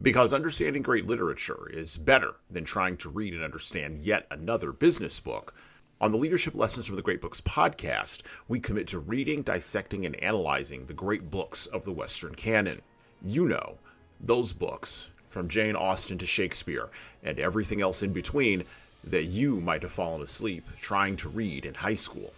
Because understanding great literature is better than trying to read and understand yet another business book. On the Leadership Lessons from the Great Books podcast, we commit to reading, dissecting, and analyzing the great books of the Western canon. You know, those books, from Jane Austen to Shakespeare, and everything else in between, that you might have fallen asleep trying to read in high school.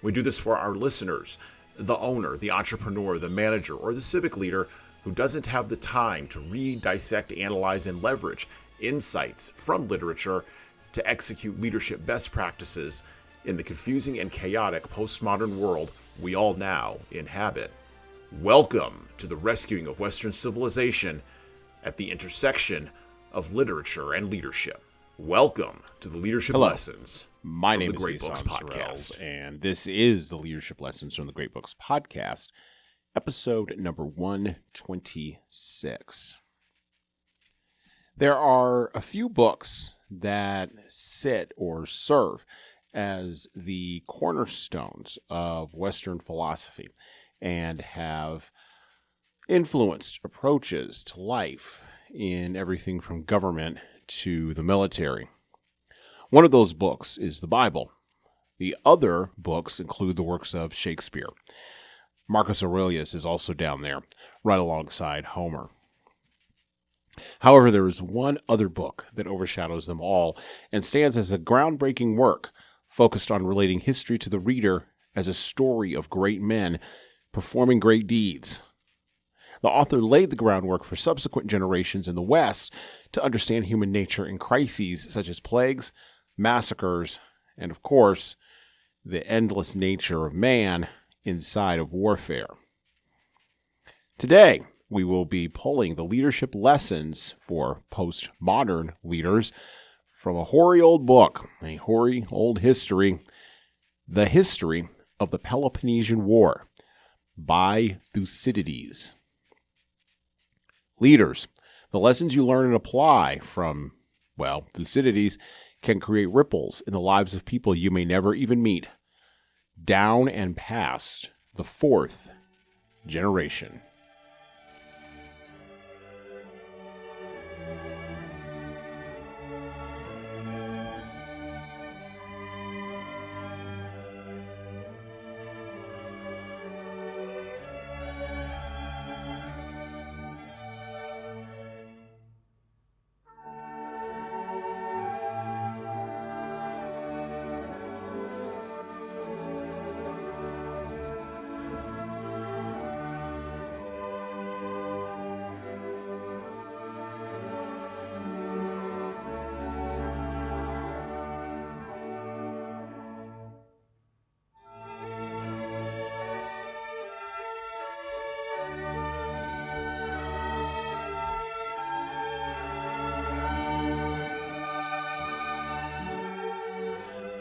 We do this for our listeners, the owner, the entrepreneur, the manager, or the civic leader who doesn't have the time to read, dissect, analyze, and leverage insights from literature to execute leadership best practices in the confusing and chaotic postmodern world we all now inhabit. Welcome to the rescuing of Western civilization at the intersection of literature and leadership. Welcome to the Leadership Lessons. My name is Great Books Jesan, Podcast, and this is the Leadership Lessons from the Great Books Podcast, episode number 126. There are a few books that sit or serve as the cornerstones of Western philosophy and have influenced approaches to life in everything from government to the military. One of those books is the Bible. The other books include the works of Shakespeare. Marcus Aurelius is also down there, right alongside Homer. However, there is one other book that overshadows them all and stands as a groundbreaking work focused on relating history to the reader as a story of great men performing great deeds. The author laid the groundwork for subsequent generations in the West to understand human nature in crises such as plagues, massacres, and of course, the endless nature of man inside of warfare. Today, we will be pulling the leadership lessons for postmodern leaders from a hoary old book, a hoary old history, The History of the Peloponnesian War by Thucydides. Leaders, the lessons you learn and apply from, Thucydides can create ripples in the lives of people you may never even meet, down and past the fourth generation.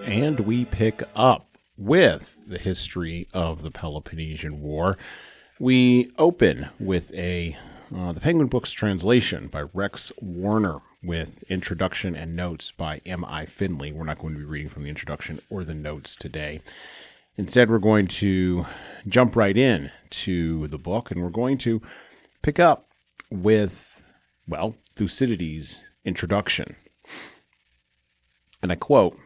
And we pick up with the history of the Peloponnesian War. We open with the Penguin Books translation by Rex Warner with introduction and notes by M.I. Finley. We're not going to be reading from the introduction or the notes today. Instead, we're going to jump right in to the book, and we're going to pick up with, Thucydides' introduction. And I quote,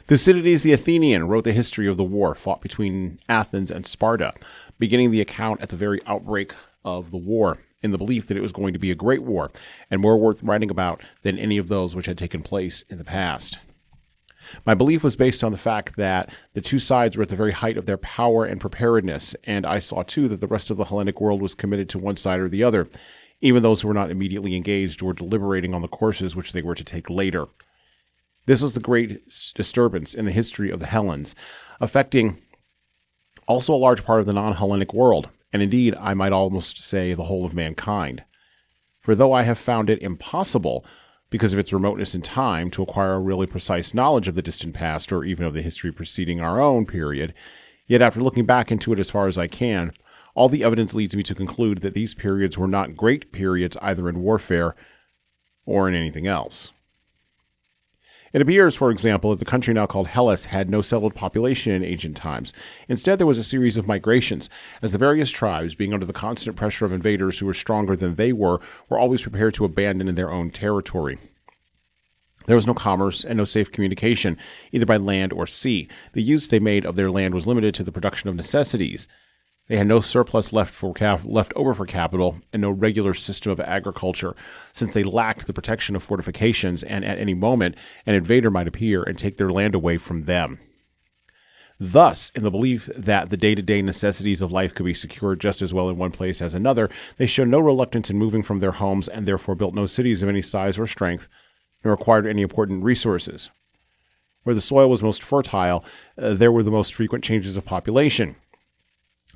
Thucydides the Athenian wrote the history of the war fought between Athens and Sparta, beginning the account at the very outbreak of the war, in the belief that it was going to be a great war, and more worth writing about than any of those which had taken place in the past. My belief was based on the fact that the two sides were at the very height of their power and preparedness, and I saw too that the rest of the Hellenic world was committed to one side or the other, even those who were not immediately engaged or deliberating on the courses which they were to take later. This was the great disturbance in the history of the Hellenes, affecting also a large part of the non-Hellenic world, and indeed, I might almost say the whole of mankind. For though I have found it impossible, because of its remoteness in time, to acquire a really precise knowledge of the distant past or even of the history preceding our own period, yet after looking back into it as far as I can, all the evidence leads me to conclude that these periods were not great periods either in warfare or in anything else. It appears, for example, that the country now called Hellas had no settled population in ancient times. Instead, there was a series of migrations, as the various tribes, being under the constant pressure of invaders who were stronger than they were always prepared to abandon their own territory. There was no commerce and no safe communication, either by land or sea. The use they made of their land was limited to the production of necessities. They had no surplus left over for capital and no regular system of agriculture, since they lacked the protection of fortifications, and at any moment an invader might appear and take their land away from them. Thus, in the belief that the day-to-day necessities of life could be secured just as well in one place as another, they showed no reluctance in moving from their homes and therefore built no cities of any size or strength, nor acquired any important resources. Where the soil was most fertile, there were the most frequent changes of population,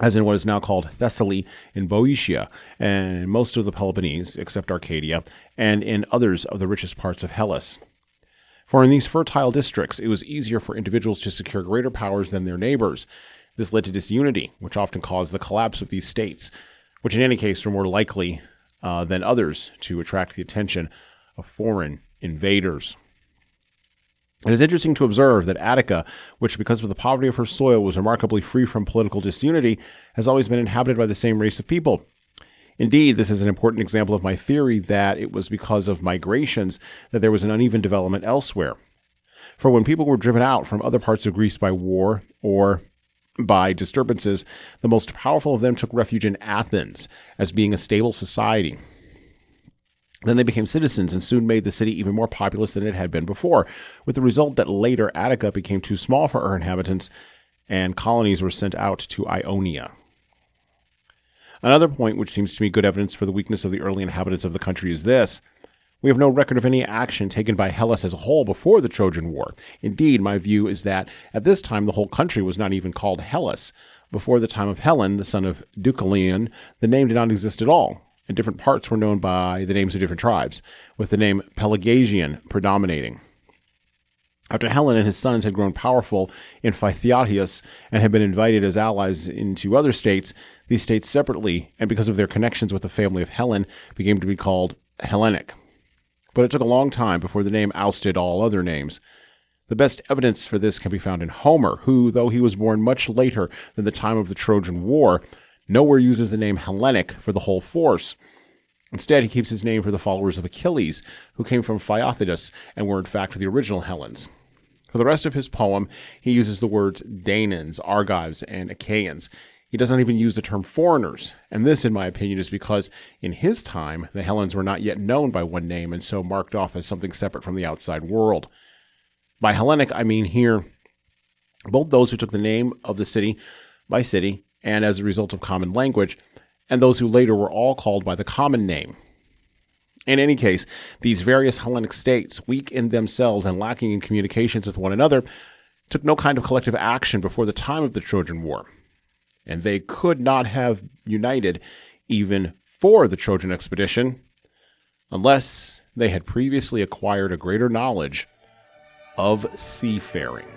as in what is now called Thessaly in Boeotia, and most of the Peloponnese, except Arcadia, and in others of the richest parts of Hellas. For in these fertile districts, it was easier for individuals to secure greater powers than their neighbors. This led to disunity, which often caused the collapse of these states, which in any case were more likely than others to attract the attention of foreign invaders. It is interesting to observe that Attica, which because of the poverty of her soil was remarkably free from political disunity, has always been inhabited by the same race of people. Indeed, this is an important example of my theory that it was because of migrations that there was an uneven development elsewhere. For when people were driven out from other parts of Greece by war or by disturbances, the most powerful of them took refuge in Athens as being a stable society. Then they became citizens and soon made the city even more populous than it had been before, with the result that later Attica became too small for her inhabitants and colonies were sent out to Ionia. Another point which seems to me good evidence for the weakness of the early inhabitants of the country is this. We have no record of any action taken by Hellas as a whole before the Trojan War. Indeed, my view is that at this time the whole country was not even called Hellas. Before the time of Hellen, the son of Deucalion, the name did not exist at all, and different parts were known by the names of different tribes, with the name Pelagasian predominating. After Hellen and his sons had grown powerful in Phythiatius and had been invited as allies into other states, these states separately, and because of their connections with the family of Hellen, began to be called Hellenic. But it took a long time before the name ousted all other names. The best evidence for this can be found in Homer, who, though he was born much later than the time of the Trojan War, nowhere uses the name Hellenic for the whole force. Instead, he keeps his name for the followers of Achilles, who came from Phaeacitus and were in fact the original Hellenes. For the rest of his poem, he uses the words Danaans, Argives, and Achaeans. He does not even use the term foreigners, and this, in my opinion, is because in his time, the Hellenes were not yet known by one name and so marked off as something separate from the outside world. By Hellenic, I mean here both those who took the name of the city by city, and as a result of common language, and those who later were all called by the common name. In any case, these various Hellenic states, weak in themselves and lacking in communications with one another, took no kind of collective action before the time of the Trojan War, and they could not have united even for the Trojan expedition unless they had previously acquired a greater knowledge of seafaring.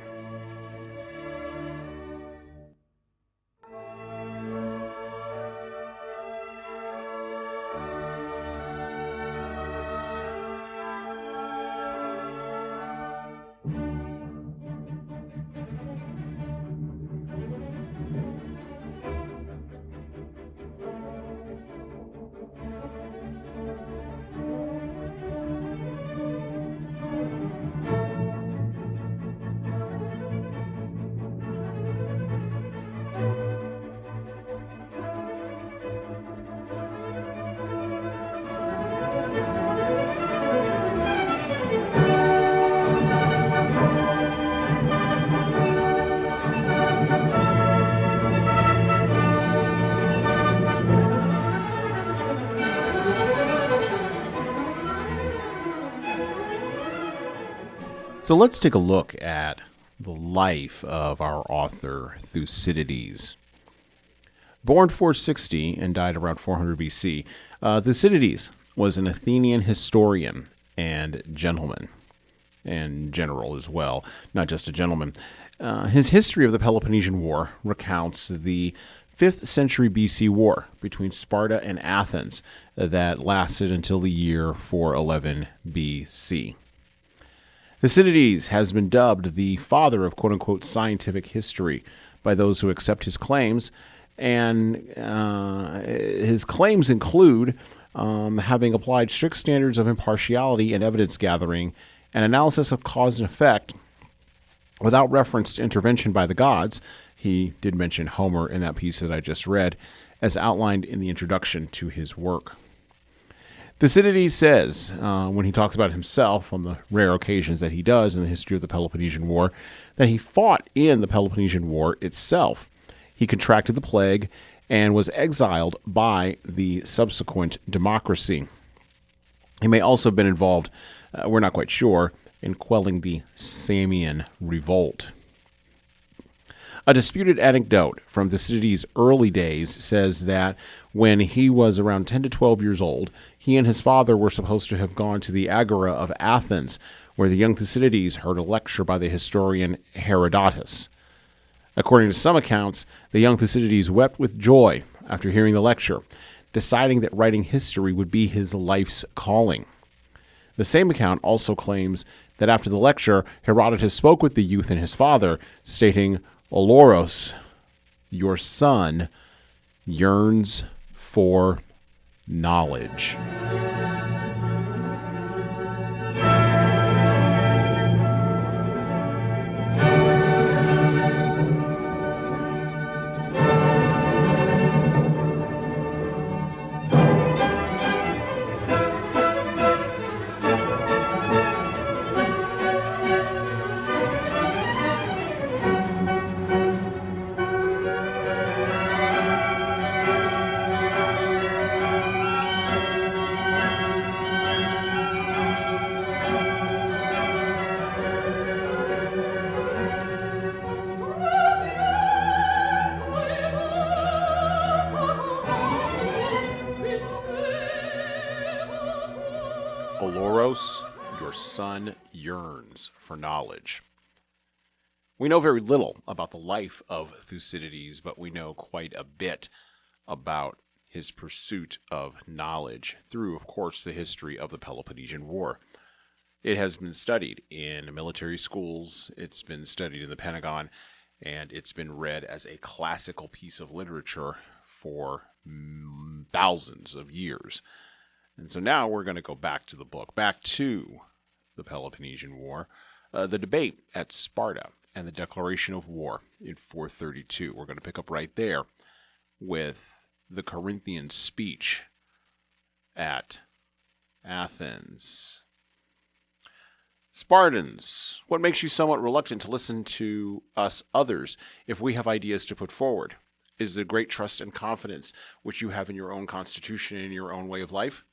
So let's take a look at the life of our author, Thucydides. Born 460 and died around 400 BC, Thucydides was an Athenian historian and gentleman, and general as well, not just a gentleman. His history of the Peloponnesian War recounts the 5th century BC war between Sparta and Athens that lasted until the year 411 BC. Thucydides has been dubbed the father of quote-unquote scientific history by those who accept his claims, and his claims include having applied strict standards of impartiality in evidence gathering and analysis of cause and effect without reference to intervention by the gods. He did mention Homer in that piece that I just read, as outlined in the introduction to his work. Thucydides says, when he talks about himself on the rare occasions that he does in the history of the Peloponnesian War, that he fought in the Peloponnesian War itself. He contracted the plague and was exiled by the subsequent democracy. He may also have been involved, we're not quite sure, in quelling the Samian revolt. A disputed anecdote from Thucydides' early days says that when he was around 10 to 12 years old, he and his father were supposed to have gone to the Agora of Athens, where the young Thucydides heard a lecture by the historian Herodotus. According to some accounts, the young Thucydides wept with joy after hearing the lecture, deciding that writing history would be his life's calling. The same account also claims that after the lecture, Herodotus spoke with the youth and his father, stating, "Oloros, your son, yearns for knowledge." Oloros, your son yearns for knowledge. We know very little about the life of Thucydides, but we know quite a bit about his pursuit of knowledge through, of course, the history of the Peloponnesian War. It has been studied in military schools, it's been studied in the Pentagon, and it's been read as a classical piece of literature for thousands of years. And so now we're going to go back to the book, back to the Peloponnesian War, the debate at Sparta, and the declaration of war in 432. We're going to pick up right there with the Corinthian speech at Athens. Spartans, what makes you somewhat reluctant to listen to us others if we have ideas to put forward? Is the great trust and confidence which you have in your own constitution and your own way of life?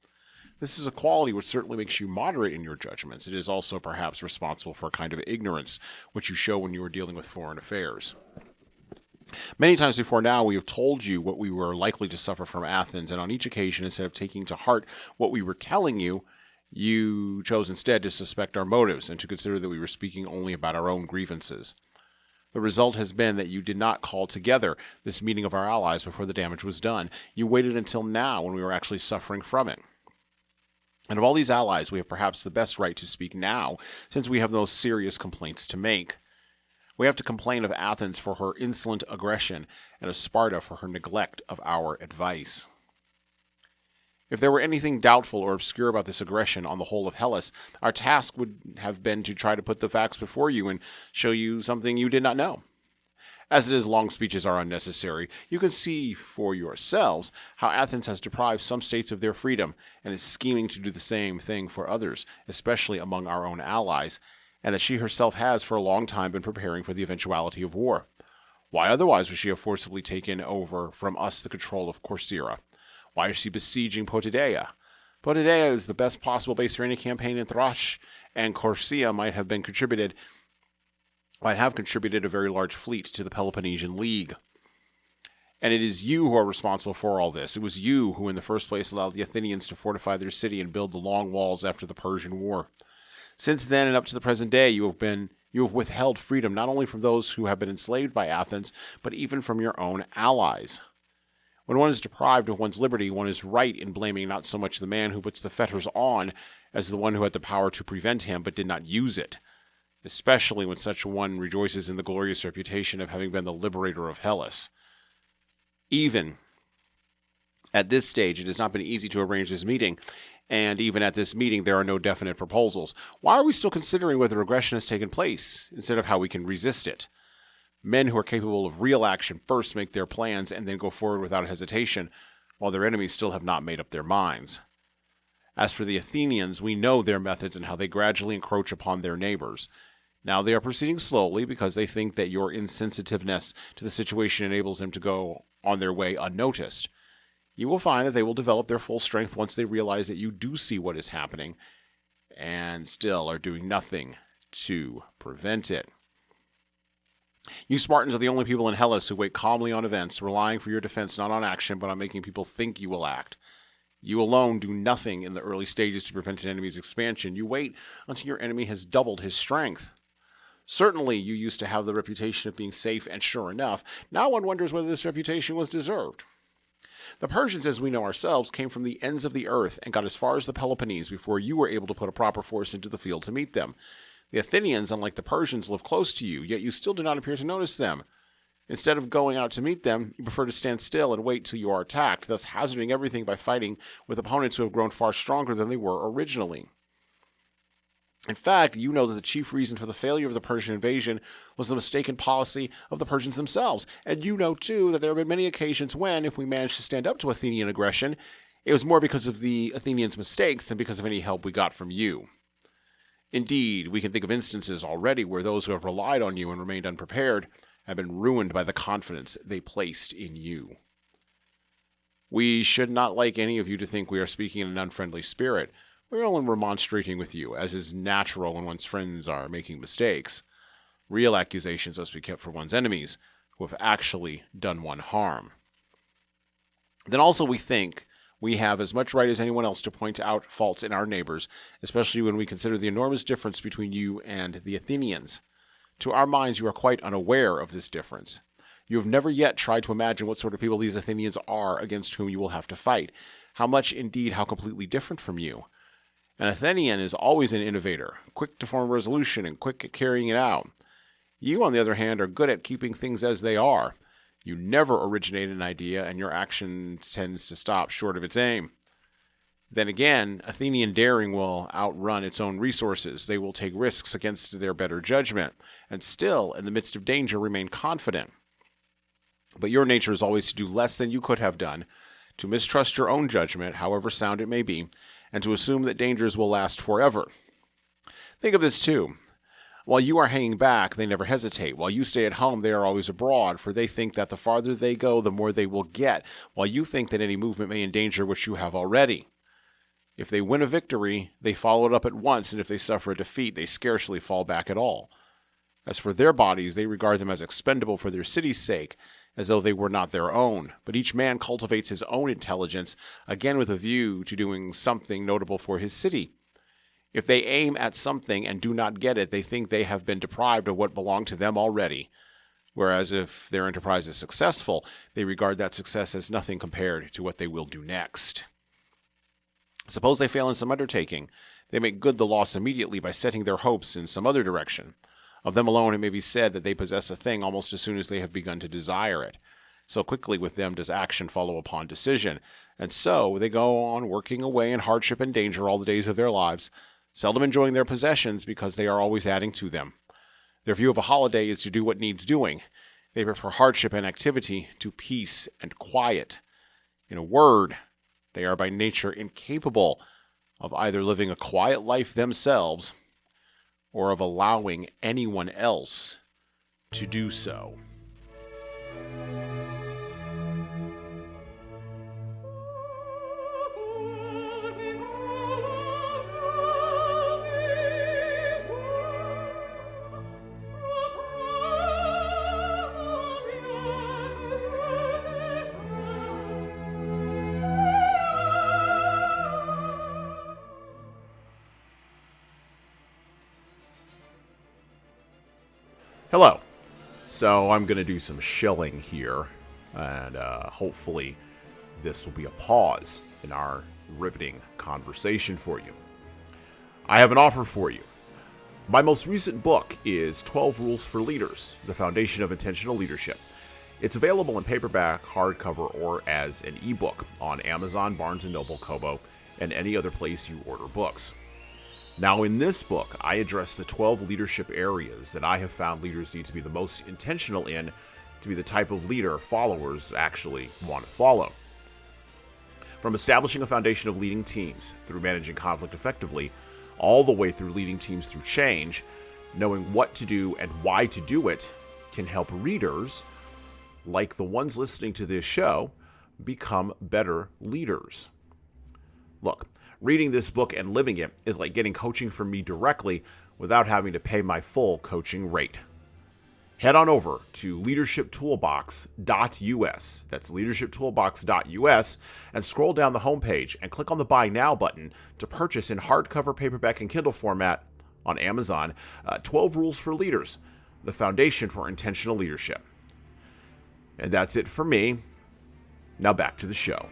This is a quality which certainly makes you moderate in your judgments. It is also perhaps responsible for a kind of ignorance which you show when you are dealing with foreign affairs. Many times before now, we have told you what we were likely to suffer from Athens, and on each occasion, instead of taking to heart what we were telling you, you chose instead to suspect our motives and to consider that we were speaking only about our own grievances. The result has been that you did not call together this meeting of our allies before the damage was done. You waited until now when we were actually suffering from it. And of all these allies, we have perhaps the best right to speak now, since we have no serious complaints to make. We have to complain of Athens for her insolent aggression and of Sparta for her neglect of our advice. If there were anything doubtful or obscure about this aggression on the whole of Hellas, our task would have been to try to put the facts before you and show you something you did not know. As it is, long speeches are unnecessary. You can see for yourselves how Athens has deprived some states of their freedom and is scheming to do the same thing for others, especially among our own allies, and that she herself has for a long time been preparing for the eventuality of war. Why otherwise would she have forcibly taken over from us the control of Corcyra? Why is she besieging Potidaea? Potidaea is the best possible base for any campaign in Thrace, and Corcyra might have contributed a very large fleet to the Peloponnesian League. And it is you who are responsible for all this. It was you who in the first place allowed the Athenians to fortify their city and build the long walls after the Persian War. Since then and up to the present day, you have withheld freedom not only from those who have been enslaved by Athens, but even from your own allies. When one is deprived of one's liberty, one is right in blaming not so much the man who puts the fetters on as the one who had the power to prevent him but did not use it. especially when such one rejoices in the glorious reputation of having been the liberator of Hellas. Even at this stage, it has not been easy to arrange this meeting, and even at this meeting, there are no definite proposals. Why are we still considering whether aggression has taken place, instead of how we can resist it? Men who are capable of real action first make their plans and then go forward without hesitation, while their enemies still have not made up their minds. As for the Athenians, we know their methods and how they gradually encroach upon their neighbors. Now they are proceeding slowly because they think that your insensitiveness to the situation enables them to go on their way unnoticed. You will find that they will develop their full strength once they realize that you do see what is happening and still are doing nothing to prevent it. You Spartans are the only people in Hellas who wait calmly on events, relying for your defense not on action but on making people think you will act. You alone do nothing in the early stages to prevent an enemy's expansion. You wait until your enemy has doubled his strength. Certainly, you used to have the reputation of being safe and sure enough. Now one wonders whether this reputation was deserved. The Persians, as we know ourselves, came from the ends of the earth and got as far as the Peloponnese before you were able to put a proper force into the field to meet them. The Athenians, unlike the Persians, live close to you, yet you still do not appear to notice them. Instead of going out to meet them, you prefer to stand still and wait till you are attacked, thus hazarding everything by fighting with opponents who have grown far stronger than they were originally. In fact, you know that the chief reason for the failure of the Persian invasion was the mistaken policy of the Persians themselves. And you know, too, that there have been many occasions when, if we managed to stand up to Athenian aggression, it was more because of the Athenians' mistakes than because of any help we got from you. Indeed, we can think of instances already where those who have relied on you and remained unprepared have been ruined by the confidence they placed in you. We should not like any of you to think we are speaking in an unfriendly spirit. We are only remonstrating with you, as is natural when one's friends are making mistakes. Real accusations must be kept for one's enemies, who have actually done one harm. Then also we think we have as much right as anyone else to point out faults in our neighbors, especially when we consider the enormous difference between you and the Athenians. To our minds, you are quite unaware of this difference. You have never yet tried to imagine what sort of people these Athenians are against whom you will have to fight. How much, indeed, how completely different from you. An Athenian is always an innovator, quick to form a resolution and quick at carrying it out. You, on the other hand, are good at keeping things as they are. You never originate an idea, and your action tends to stop short of its aim. Then again, Athenian daring will outrun its own resources. They will take risks against their better judgment, and still, in the midst of danger, remain confident. But your nature is always to do less than you could have done, to mistrust your own judgment, however sound it may be, and to assume that dangers will last forever. Think of this too. While you are hanging back, they never hesitate. While you stay at home, they are always abroad, for they think that the farther they go, the more they will get, while you think that any movement may endanger what you have already. If they win a victory, they follow it up at once, and if they suffer a defeat, they scarcely fall back at all. As for their bodies, they regard them as expendable for their city's sake, as though they were not their own. But each man cultivates his own intelligence, again with a view to doing something notable for his city. If they aim at something and do not get it, they think they have been deprived of what belonged to them already. Whereas if their enterprise is successful, they regard that success as nothing compared to what they will do next. Suppose they fail in some undertaking. They make good the loss immediately by setting their hopes in some other direction. Of them alone, it may be said that they possess a thing almost as soon as they have begun to desire it. So quickly with them does action follow upon decision. And so they go on working away in hardship and danger all the days of their lives, seldom enjoying their possessions because they are always adding to them. Their view of a holiday is to do what needs doing. They prefer hardship and activity to peace and quiet. In a word, they are by nature incapable of either living a quiet life themselves or of allowing anyone else to do so. Hello. So I'm going to do some shilling here, and hopefully this will be a pause in our riveting conversation for you. I have an offer for you. My most recent book is 12 Rules for Leaders, The Foundation of Intentional Leadership. It's available in paperback, hardcover, or as an ebook on Amazon, Barnes & Noble, Kobo, and any other place you order books. Now, in this book, I address the 12 leadership areas that I have found leaders need to be the most intentional in to be the type of leader followers actually want to follow. From establishing a foundation of leading teams through managing conflict effectively, all the way through leading teams through change, knowing what to do and why to do it can help readers, like the ones listening to this show, become better leaders. Look, reading this book and living it is like getting coaching from me directly without having to pay my full coaching rate. Head on over to leadershiptoolbox.us, that's leadershiptoolbox.us, and scroll down the homepage and click on the Buy Now button to purchase in hardcover, paperback, and Kindle format on Amazon 12 Rules for Leaders, the foundation for intentional leadership. And that's it for me. Now back to the show.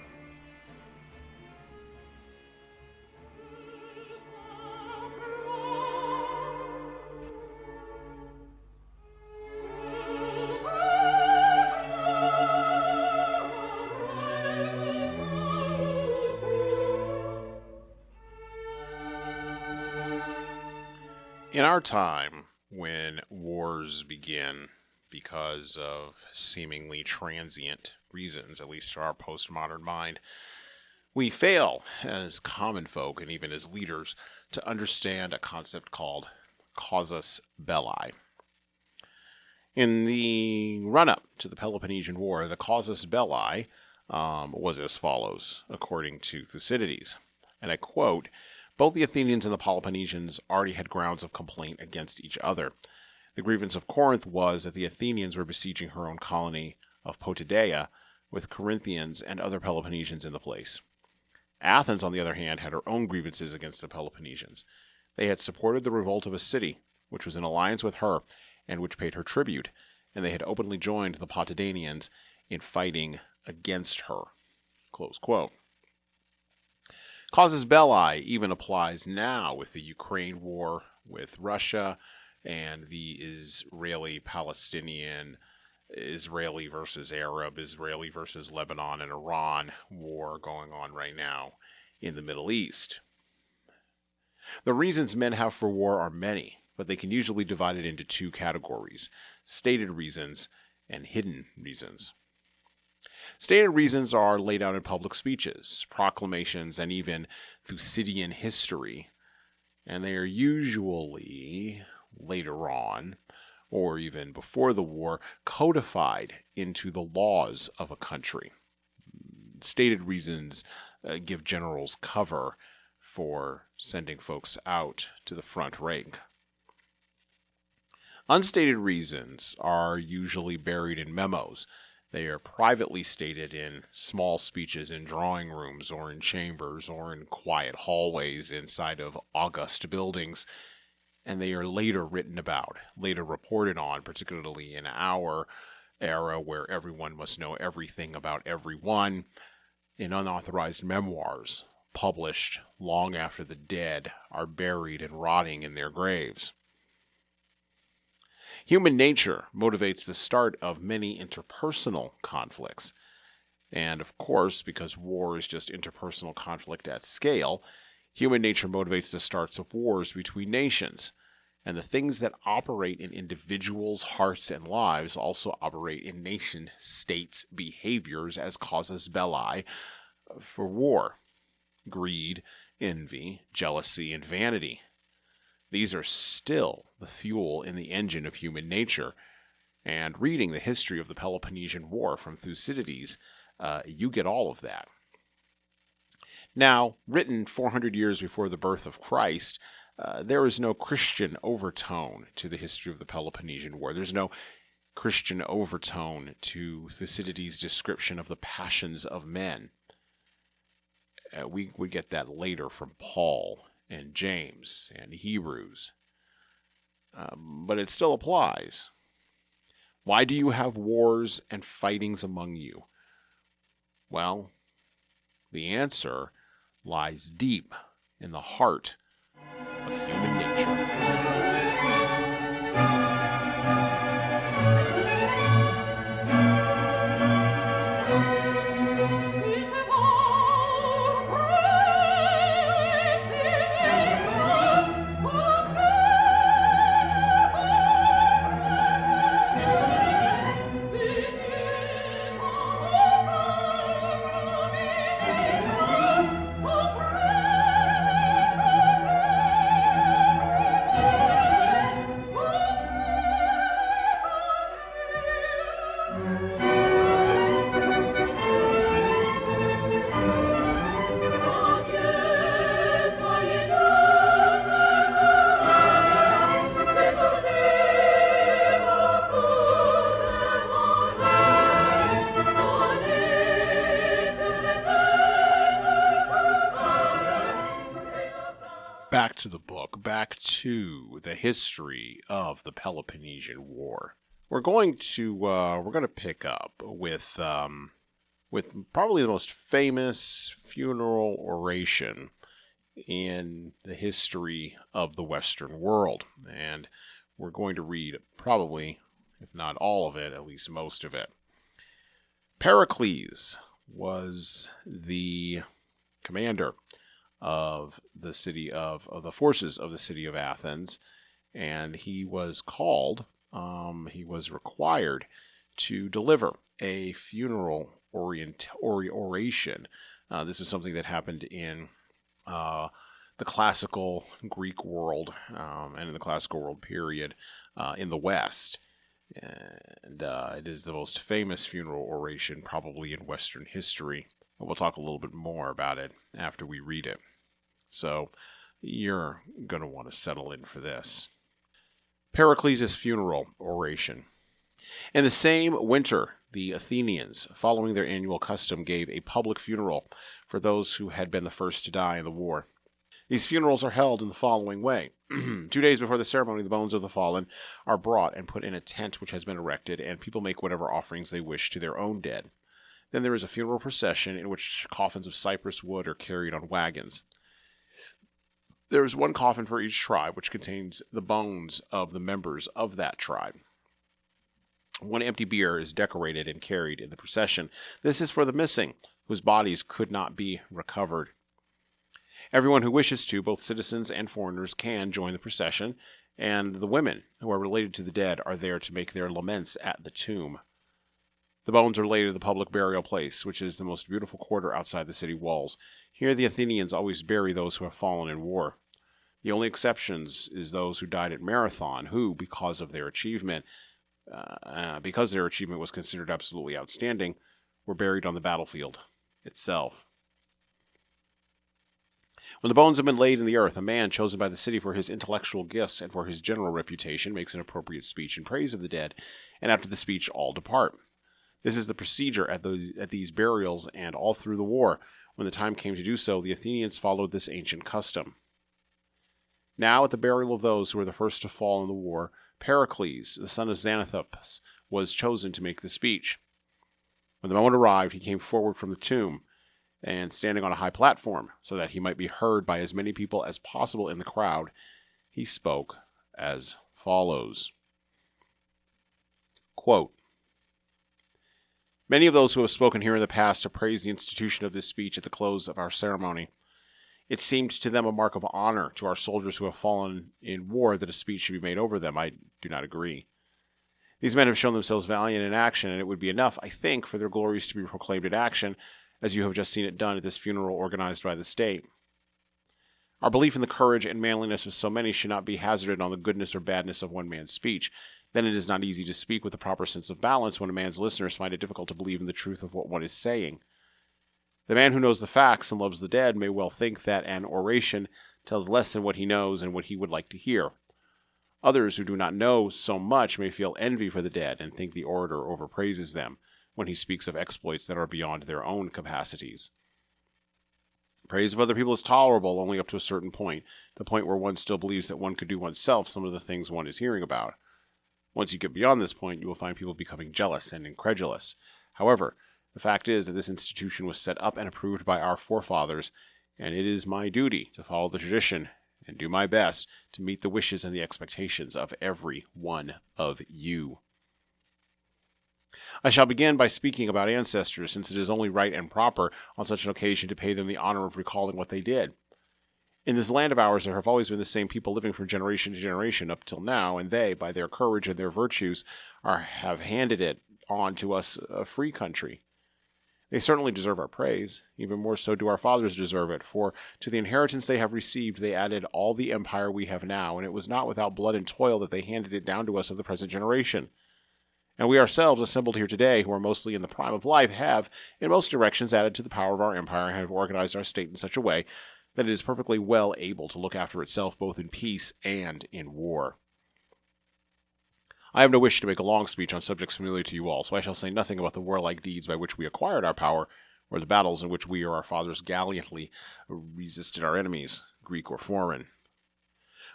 In our time, when wars begin because of seemingly transient reasons, at least to our postmodern mind, we fail as common folk and even as leaders to understand a concept called casus belli. In the run-up to the Peloponnesian War, the casus belli was as follows, according to Thucydides, and I quote, "Both the Athenians and the Peloponnesians already had grounds of complaint against each other. The grievance of Corinth was that the Athenians were besieging her own colony of Potidaea with Corinthians and other Peloponnesians in the place. Athens, on the other hand, had her own grievances against the Peloponnesians. They had supported the revolt of a city, which was in alliance with her, and which paid her tribute, and they had openly joined the Potidaeans in fighting against her." Close quote. Casus belli even applies now with the Ukraine war with Russia and the Israeli-Palestinian, Israeli versus Arab, Israeli versus Lebanon and Iran war going on right now in the Middle East. The reasons men have for war are many, but they can usually be divided into two categories: stated reasons and hidden reasons. Stated reasons are laid out in public speeches, proclamations, and even Thucydidean history, and they are usually later on, or even before the war, codified into the laws of a country. Stated reasons give generals cover for sending folks out to the front rank. Unstated reasons are usually buried in memos. They are privately stated in small speeches in drawing rooms or in chambers or in quiet hallways inside of august buildings, and they are later written about, later reported on, particularly in our era where everyone must know everything about everyone, in unauthorized memoirs published long after the dead are buried and rotting in their graves. Human nature motivates the start of many interpersonal conflicts. And of course, because war is just interpersonal conflict at scale, human nature motivates the starts of wars between nations. And the things that operate in individuals' hearts and lives also operate in nation-states' behaviors as casus belli for war: greed, envy, jealousy, and vanity. These are still the fuel in the engine of human nature. And reading the history of the Peloponnesian War from Thucydides, you get all of that. Now, written 400 years before the birth of Christ, there is no Christian overtone to the history of the Peloponnesian War. There's no Christian overtone to Thucydides' description of the passions of men. We get that later from Paul and James and Hebrews. But it still applies. Why do you have wars and fightings among you? Well, the answer lies deep in the heart of human nature. back to the book, back to the history of the Peloponnesian War. We're going to pick up with probably the most famous funeral oration in the history of the Western world, and we're going to read probably, if not all of it, at least most of it. Pericles was the commander of the city of the forces of the city of Athens, and he was required to deliver a funeral oration. This is something that happened in the classical Greek world and in the classical world period in the West. And it is the most famous funeral oration probably in Western history. And we'll talk a little bit more about it after we read it. So you're going to want to settle in for this. Pericles' funeral oration. In the same winter, the Athenians, following their annual custom, gave a public funeral for those who had been the first to die in the war. These funerals are held in the following way. 2 days before the ceremony, the bones of the fallen are brought and put in a tent which has been erected, and people make whatever offerings they wish to their own dead. Then there is a funeral procession in which coffins of cypress wood are carried on wagons. There is one coffin for each tribe, which contains the bones of the members of that tribe. One empty bier is decorated and carried in the procession. This is for the missing, whose bodies could not be recovered. Everyone who wishes to, both citizens and foreigners, can join the procession, and the women who are related to the dead are there to make their laments at the tomb. The bones are laid at the public burial place, which is the most beautiful quarter outside the city walls. Here the Athenians always bury those who have fallen in war. The only exceptions is those who died at Marathon, who, because their achievement was considered absolutely outstanding, were buried on the battlefield itself. When the bones have been laid in the earth, a man chosen by the city for his intellectual gifts and for his general reputation makes an appropriate speech in praise of the dead, and after the speech all depart. This is the procedure at these burials, and all through the war. When the time came to do so, the Athenians followed this ancient custom. Now, at the burial of those who were the first to fall in the war, Pericles, the son of Xanthopus, was chosen to make the speech. When the moment arrived, he came forward from the tomb, and standing on a high platform, so that he might be heard by as many people as possible in the crowd, he spoke as follows. Quote, Many of those who have spoken here in the past have praised the institution of this speech at the close of our ceremony. It seemed to them a mark of honor to our soldiers who have fallen in war that a speech should be made over them. I do not agree. These men have shown themselves valiant in action, and it would be enough, I think, for their glories to be proclaimed in action, as you have just seen it done at this funeral organized by the state. Our belief in the courage and manliness of so many should not be hazarded on the goodness or badness of one man's speech. Then it is not easy to speak with a proper sense of balance when a man's listeners find it difficult to believe in the truth of what one is saying. The man who knows the facts and loves the dead may well think that an oration tells less than what he knows and what he would like to hear. Others who do not know so much may feel envy for the dead and think the orator overpraises them when he speaks of exploits that are beyond their own capacities. Praise of other people is tolerable only up to a certain point, the point where one still believes that one could do oneself some of the things one is hearing about. Once you get beyond this point, you will find people becoming jealous and incredulous. However, the fact is that this institution was set up and approved by our forefathers, and it is my duty to follow the tradition and do my best to meet the wishes and the expectations of every one of you. I shall begin by speaking about ancestors, since it is only right and proper on such an occasion to pay them the honor of recalling what they did. In this land of ours, there have always been the same people living from generation to generation up till now, and they, by their courage and their virtues, have handed it on to us a free country. They certainly deserve our praise. Even more so do our fathers deserve it, for to the inheritance they have received they added all the empire we have now, and it was not without blood and toil that they handed it down to us of the present generation. And we ourselves, assembled here today, who are mostly in the prime of life, have, in most directions, added to the power of our empire and have organized our state in such a way that it is perfectly well able to look after itself both in peace and in war. I have no wish to make a long speech on subjects familiar to you all, so I shall say nothing about the warlike deeds by which we acquired our power, or the battles in which we or our fathers gallantly resisted our enemies, Greek or foreign.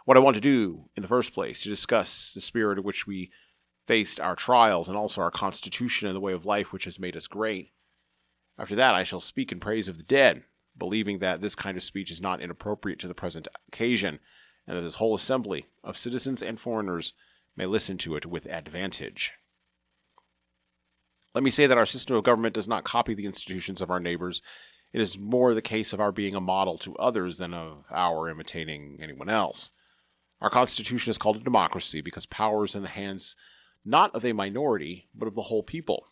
What I want to do in the first place, to discuss the spirit in which we faced our trials and also our constitution and the way of life which has made us great. After that, I shall speak in praise of the dead, believing that this kind of speech is not inappropriate to the present occasion, and that this whole assembly of citizens and foreigners may listen to it with advantage. Let me say that our system of government does not copy the institutions of our neighbors. It is more the case of our being a model to others than of our imitating anyone else. Our constitution is called a democracy because power is in the hands not of a minority, but of the whole people.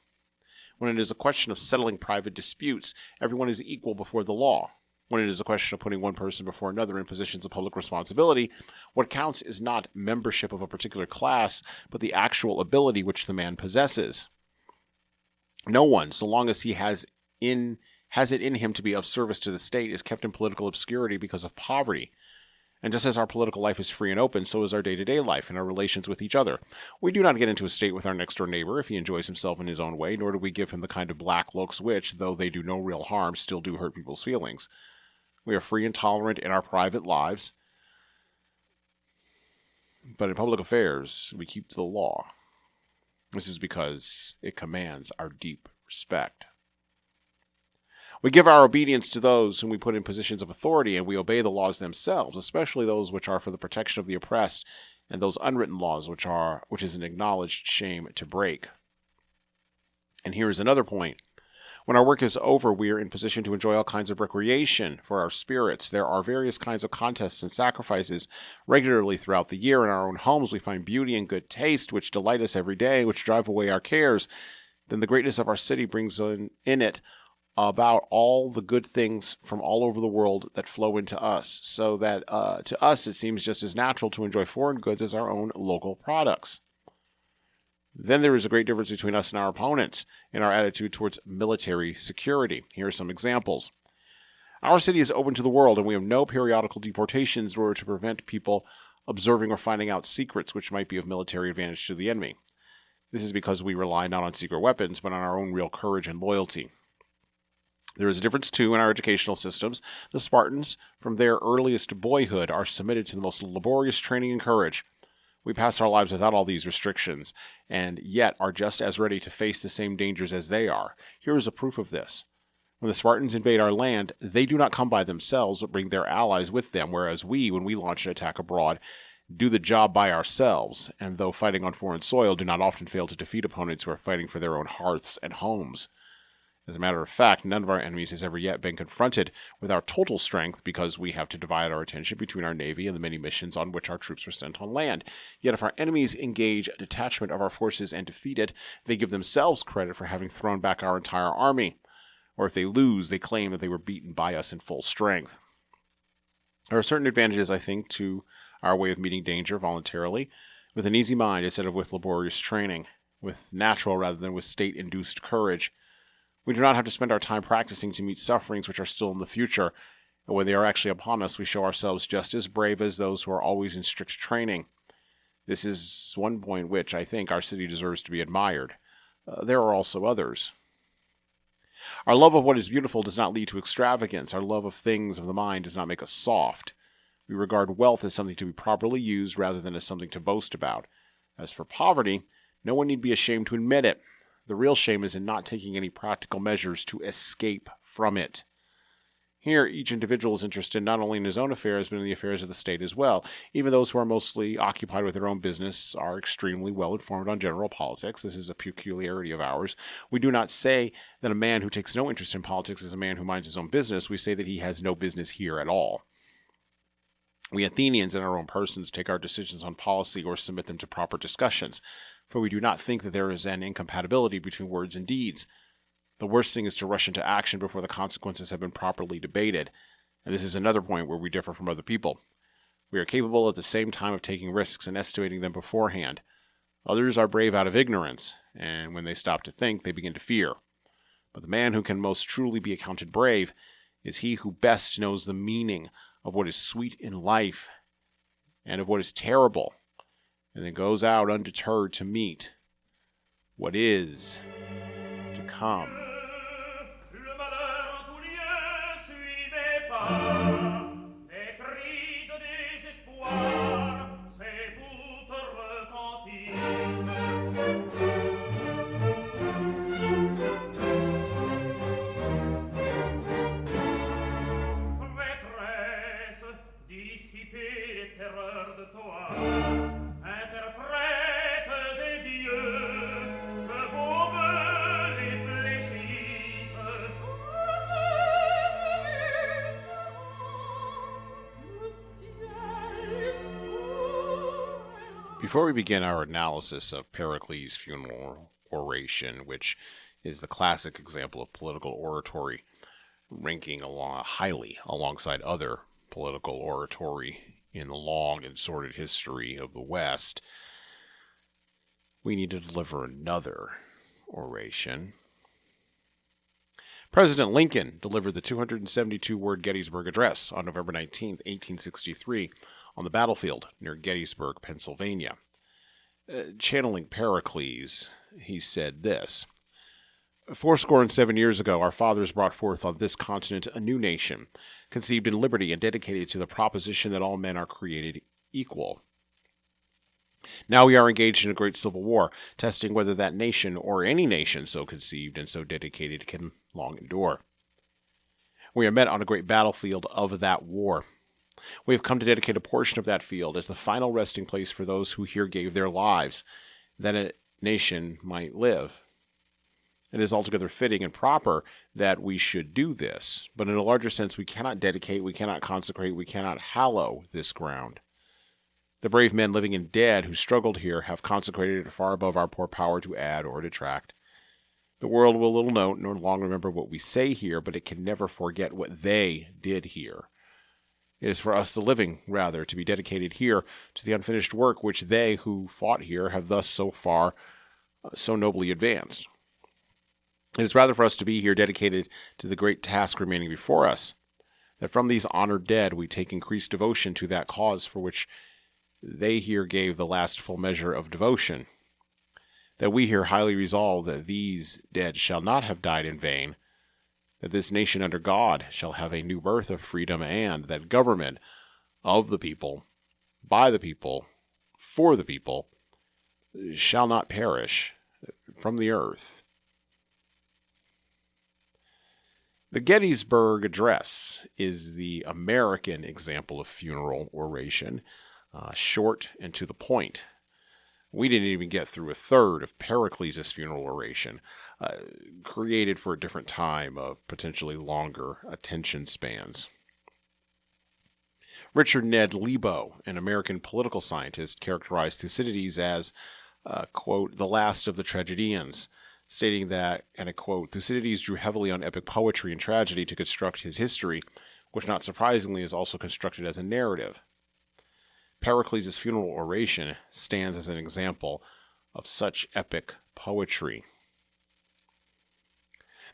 When it is a question of settling private disputes, everyone is equal before the law. When it is a question of putting one person before another in positions of public responsibility, what counts is not membership of a particular class, but the actual ability which the man possesses. No one, so long as he has it in him to be of service to the state, is kept in political obscurity because of poverty. And just as our political life is free and open, so is our day-to-day life and our relations with each other. We do not get into a state with our next-door neighbor if he enjoys himself in his own way, nor do we give him the kind of black looks which, though they do no real harm, still do hurt people's feelings. We are free and tolerant in our private lives, but in public affairs, we keep to the law. This is because it commands our deep respect. We give our obedience to those whom we put in positions of authority, and we obey the laws themselves, especially those which are for the protection of the oppressed, and those unwritten laws which is an acknowledged shame to break. And here is another point. When our work is over, we are in position to enjoy all kinds of recreation for our spirits. There are various kinds of contests and sacrifices regularly throughout the year. In our own homes, we find beauty and good taste, which delight us every day, which drive away our cares. Then the greatness of our city brings in it about all the good things from all over the world that flow into us, so that to us it seems just as natural to enjoy foreign goods as our own local products. Then there is a great difference between us and our opponents in our attitude towards military security. Here are some examples. Our city is open to the world, and we have no periodical deportations in order to prevent people observing or finding out secrets which might be of military advantage to the enemy. This is because we rely not on secret weapons, but on our own real courage and loyalty. There is a difference, too, in our educational systems. The Spartans, from their earliest boyhood, are submitted to the most laborious training and courage. We pass our lives without all these restrictions, and yet are just as ready to face the same dangers as they are. Here is a proof of this. When the Spartans invade our land, they do not come by themselves, but bring their allies with them, whereas we, when we launch an attack abroad, do the job by ourselves, and though fighting on foreign soil, do not often fail to defeat opponents who are fighting for their own hearths and homes. As a matter of fact, none of our enemies has ever yet been confronted with our total strength because we have to divide our attention between our navy and the many missions on which our troops are sent on land. Yet if our enemies engage a detachment of our forces and defeat it, they give themselves credit for having thrown back our entire army. Or if they lose, they claim that they were beaten by us in full strength. There are certain advantages, I think, to our way of meeting danger voluntarily, with an easy mind instead of with laborious training, with natural rather than with state-induced courage. We do not have to spend our time practicing to meet sufferings which are still in the future, and when they are actually upon us, we show ourselves just as brave as those who are always in strict training. This is one point which, I think, our city deserves to be admired. There are also others. Our love of what is beautiful does not lead to extravagance. Our love of things of the mind does not make us soft. We regard wealth as something to be properly used rather than as something to boast about. As for poverty, no one need be ashamed to admit it. The real shame is in not taking any practical measures to escape from it. Here, each individual is interested not only in his own affairs, but in the affairs of the state as well. Even those who are mostly occupied with their own business are extremely well informed on general politics. This is a peculiarity of ours. We do not say that a man who takes no interest in politics is a man who minds his own business. We say that he has no business here at all. We Athenians in our own persons take our decisions on policy or submit them to proper discussions, for we do not think that there is an incompatibility between words and deeds. The worst thing is to rush into action before the consequences have been properly debated, and this is another point where we differ from other people. We are capable at the same time of taking risks and estimating them beforehand. Others are brave out of ignorance, and when they stop to think, they begin to fear. But the man who can most truly be accounted brave is he who best knows the meaning of what is sweet in life and of what is terrible, and then goes out undeterred to meet what is to come. Des cris de désespoir. Before we begin our analysis of Pericles' funeral oration, which is the classic example of political oratory, ranking highly alongside other political oratory in the long and sordid history of the West, we need to deliver another oration. President Lincoln delivered the 272-word Gettysburg Address on November 19, 1863, on the battlefield near Gettysburg, Pennsylvania. Channeling Pericles, he said this: 7 years ago, our fathers brought forth on this continent a new nation, conceived in liberty and dedicated to the proposition that all men are created equal. Now we are engaged in a great civil war, testing whether that nation, or any nation so conceived and so dedicated, can long endure. We are met on a great battlefield of that war. We have come to dedicate a portion of that field as the final resting place for those who here gave their lives, that a nation might live. It is altogether fitting and proper that we should do this, but in a larger sense we cannot dedicate, we cannot consecrate, we cannot hallow this ground. The brave men, living and dead, who struggled here have consecrated it far above our poor power to add or detract. The world will little note nor long remember what we say here, but it can never forget what they did here. It is for us, the living, rather, to be dedicated here to the unfinished work which they who fought here have thus so far so nobly advanced. It is rather for us to be here dedicated to the great task remaining before us, that from these honored dead we take increased devotion to that cause for which they here gave the last full measure of devotion, that we here highly resolve that these dead shall not have died in vain, that this nation under God shall have a new birth of freedom, and that government of the people, by the people, for the people, shall not perish from the earth. The Gettysburg Address is the American example of funeral oration, short and to the point. We didn't even get through a third of Pericles' funeral oration, created for a different time of potentially longer attention spans. Richard Ned Lebo, an American political scientist, characterized Thucydides as, quote, the last of the tragedians, stating that, and I quote, Thucydides drew heavily on epic poetry and tragedy to construct his history, which not surprisingly is also constructed as a narrative. Pericles' funeral oration stands as an example of such epic poetry.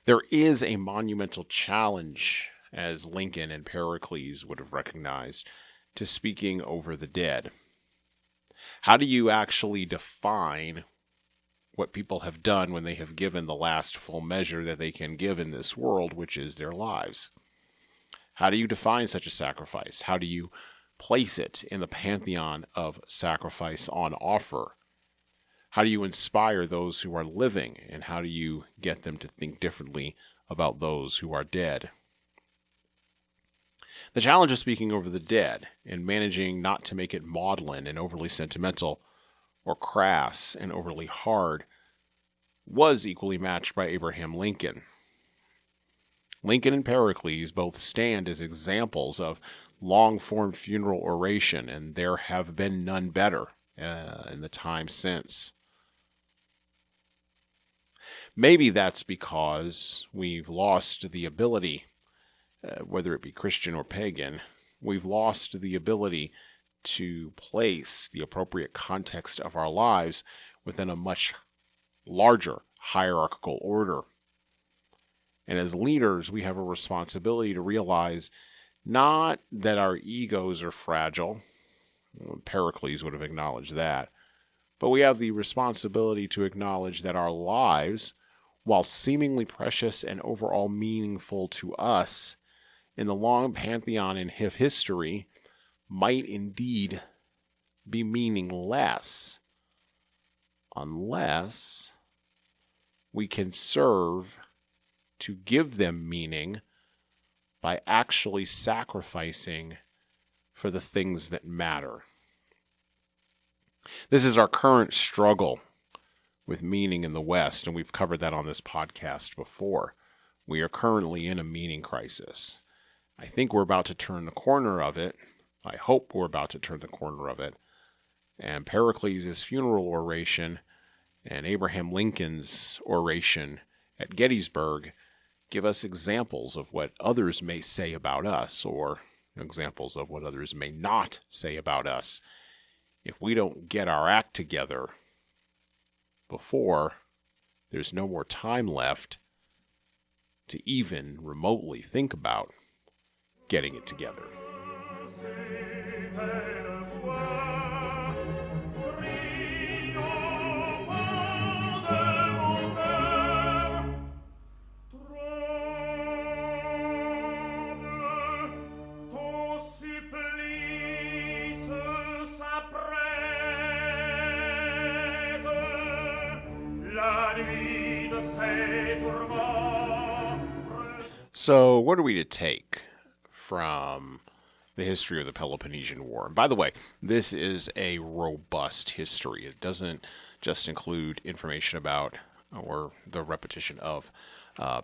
There is a monumental challenge, as Lincoln and Pericles would have recognized, to speaking over the dead. How do you actually define what people have done when they have given the last full measure that they can give in this world, which is their lives? How do you define such a sacrifice? How do you place it in the pantheon of sacrifice on offer? How do you inspire those who are living, and how do you get them to think differently about those who are dead? The challenge of speaking over the dead and managing not to make it maudlin and overly sentimental or crass and overly hard was equally matched by Abraham Lincoln. Lincoln and Pericles both stand as examples of long-form funeral oration, and there have been none better in the time since. Maybe that's because we've lost the ability, whether it be Christian or pagan, we've lost the ability to place the appropriate context of our lives within a much larger hierarchical order. And as leaders, we have a responsibility to realize not that our egos are fragile, Pericles would have acknowledged that, but we have the responsibility to acknowledge that our lives, while seemingly precious and overall meaningful to us, in the long pantheon in history, might indeed be meaningless unless we can serve to give them meaning by actually sacrificing for the things that matter. This is our current struggle with meaning in the West, and we've covered that on this podcast before. We are currently in a meaning crisis. I think we're about to turn the corner of it. I hope we're about to turn the corner of it. And Pericles' funeral oration and Abraham Lincoln's oration at Gettysburg give us examples of what others may say about us, or examples of what others may not say about us, if we don't get our act together before there's no more time left to even remotely think about getting it together. So, what are we to take from the history of the Peloponnesian War? And by the way, this is a robust history. It doesn't just include information about or the repetition of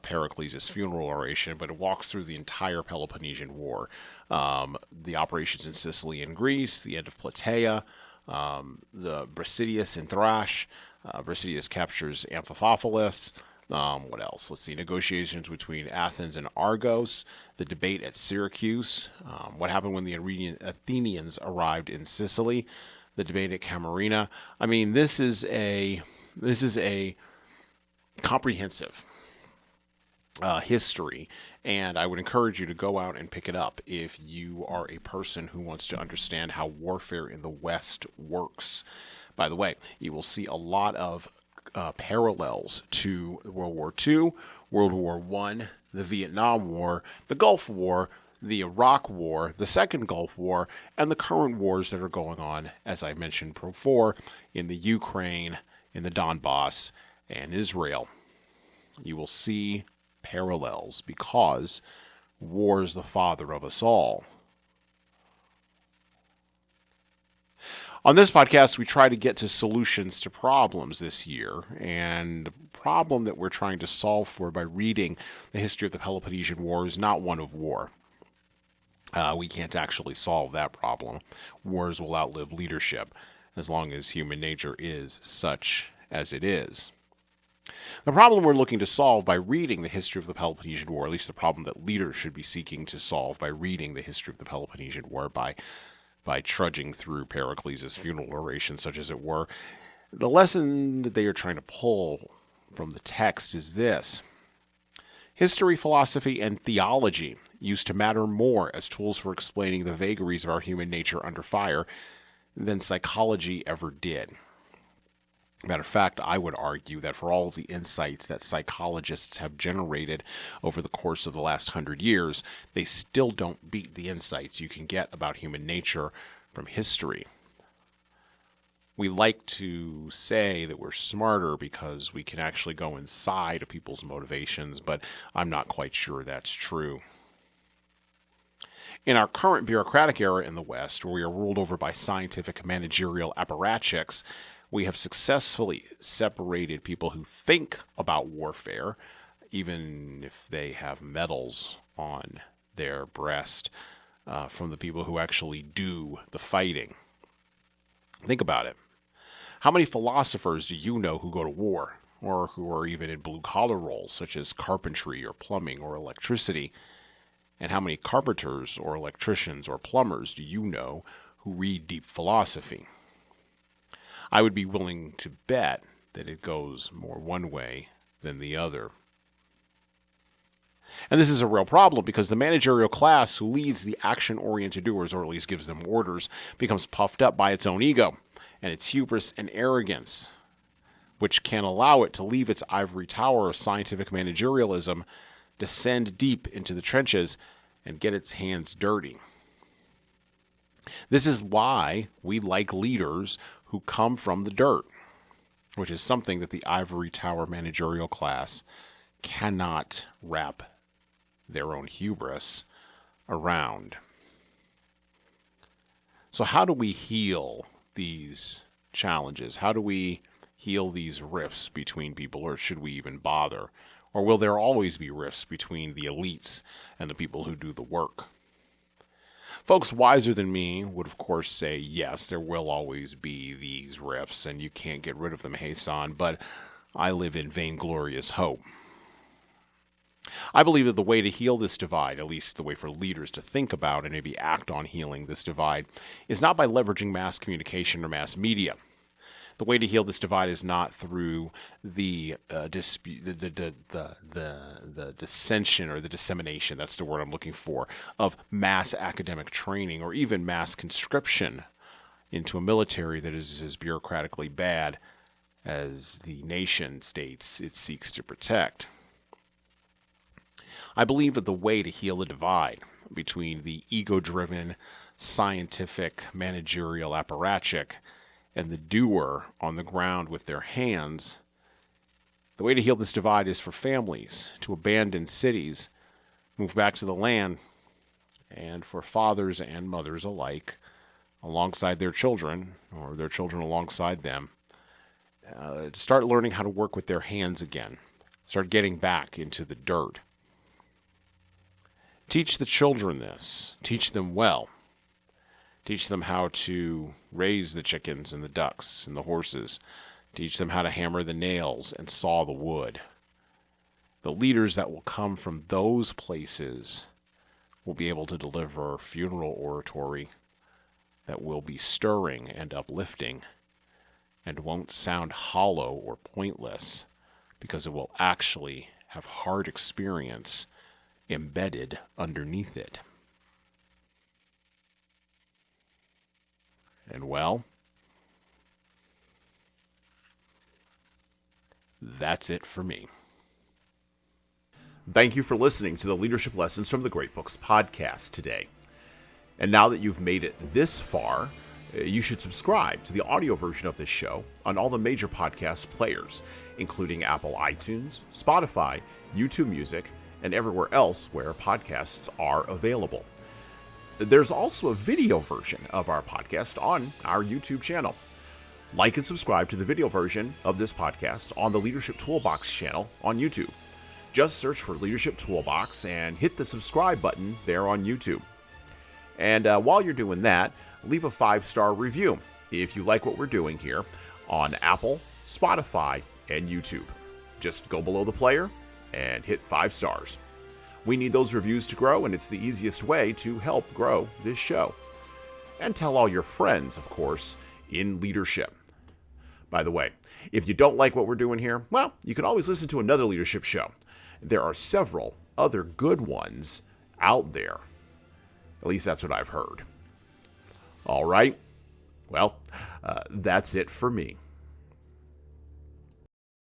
Pericles' funeral oration, but it walks through the entire Peloponnesian War. The operations in Sicily and Greece, the end of Plataea, the Brasidius in Thrace. Brasidius captures Amphipolis. What else? Let's see. Negotiations between Athens and Argos. The debate at Syracuse. What happened when the Athenians arrived in Sicily. The debate at Camarina. I mean, this is a comprehensive history, and I would encourage you to go out and pick it up if you are a person who wants to understand how warfare in the West works. By the way, you will see a lot of parallels to World War II, World War I, the Vietnam War, the Gulf War, the Iraq War, the Second Gulf War, and the current wars that are going on, as I mentioned before, in the Ukraine, in the Donbass, and Israel. You will see parallels because war is the father of us all. On this podcast, we try to get to solutions to problems this year, and the problem that we're trying to solve for by reading the history of the Peloponnesian War is not one of war. We can't actually solve that problem. Wars will outlive leadership as long as human nature is such as it is. The problem we're looking to solve by reading the history of the Peloponnesian War, at least the problem that leaders should be seeking to solve by reading the history of the Peloponnesian War, by trudging through Pericles' funeral oration, such as it were, the lesson that they are trying to pull from the text is this. History, philosophy, and theology used to matter more as tools for explaining the vagaries of our human nature under fire than psychology ever did. Matter of fact, I would argue that for all of the insights that psychologists have generated over the course of the last 100 years, they still don't beat the insights you can get about human nature from history. We like to say that we're smarter because we can actually go inside of people's motivations, but I'm not quite sure that's true. In our current bureaucratic era in the West, where we are ruled over by scientific managerial apparatchiks, we have successfully separated people who think about warfare, even if they have medals on their breast, from the people who actually do the fighting. Think about it. How many philosophers do you know who go to war, or who are even in blue-collar roles, such as carpentry or plumbing or electricity? And how many carpenters or electricians or plumbers do you know who read deep philosophy? I would be willing to bet that it goes more one way than the other. And this is a real problem because the managerial class who leads the action-oriented doers, or at least gives them orders, becomes puffed up by its own ego and its hubris and arrogance, which can allow it to leave its ivory tower of scientific managerialism, descend deep into the trenches, and get its hands dirty. This is why we like leaders who come from the dirt, which is something that the ivory tower managerial class cannot wrap their own hubris around. So how do we heal these challenges? How do we heal these rifts between people, or should we even bother? Or will there always be rifts between the elites and the people who do the work? Folks wiser than me would, of course, say, yes, there will always be these rifts, and you can't get rid of them, Jesan, but I live in vainglorious hope. I believe that the way to heal this divide, at least the way for leaders to think about and maybe act on healing this divide, is not by leveraging mass communication or mass media. The way to heal this divide is not through the dissension or the dissemination, that's the word I'm looking for, of mass academic training or even mass conscription into a military that is as bureaucratically bad as the nation states it seeks to protect. I believe that the way to heal the divide between the ego-driven, scientific, managerial apparatchik and the doer on the ground with their hands, the way to heal this divide is for families to abandon cities, move back to the land, and for fathers and mothers alike, alongside their children, or their children alongside them, to start learning how to work with their hands again, start getting back into the dirt. Teach the children this. Teach them well. Teach them how to raise the chickens and the ducks and the horses. Teach them how to hammer the nails and saw the wood. The leaders that will come from those places will be able to deliver funeral oratory that will be stirring and uplifting and won't sound hollow or pointless because it will actually have hard experience embedded underneath it. And well, that's it for me. Thank you for listening to the Leadership Lessons from the Great Books podcast today. And now that you've made it this far, you should subscribe to the audio version of this show on all the major podcast players, including Apple iTunes, Spotify, YouTube Music, and everywhere else where podcasts are available. There's also a video version of our podcast on our YouTube channel. Like and subscribe to the video version of this podcast on the Leadership Toolbox channel on YouTube. Just search for Leadership Toolbox and hit the subscribe button there on YouTube. And while you're doing that, leave a 5-star review if you like what we're doing here on Apple, Spotify, and YouTube. Just go below the player and hit 5 stars. We need those reviews to grow, and it's the easiest way to help grow this show. And tell all your friends, of course, in leadership. By the way, if you don't like what we're doing here, well, you can always listen to another leadership show. There are several other good ones out there. At least that's what I've heard. All right. Well, that's it for me.